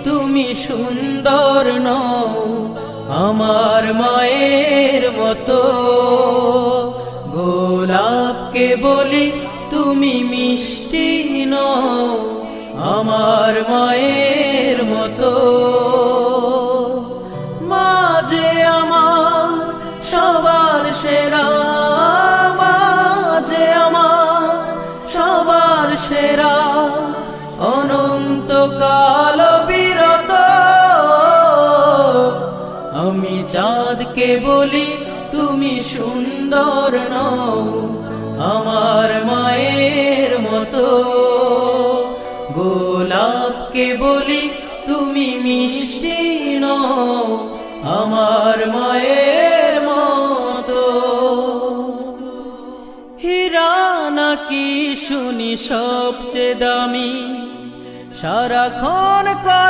তুমি সুন্দর নও আমার মায়ের মতো। গোলাপকে বলি তুমি মিষ্টি নও আমার মায়ের মতো। মা যে আমার সবার সেরা, মা যে আমার সবার সেরা, অনন্তকাল বিরত। আমি চাঁদকে বলি তুমি সুন্দর নও আমার মায়ের মতো। গোলাপকে বলি তুমি মিষ্টি নও আমার মায়ের মতো। হীরা নাকি শুনি সবচেয়ে দামি, সারাক্ষণ করে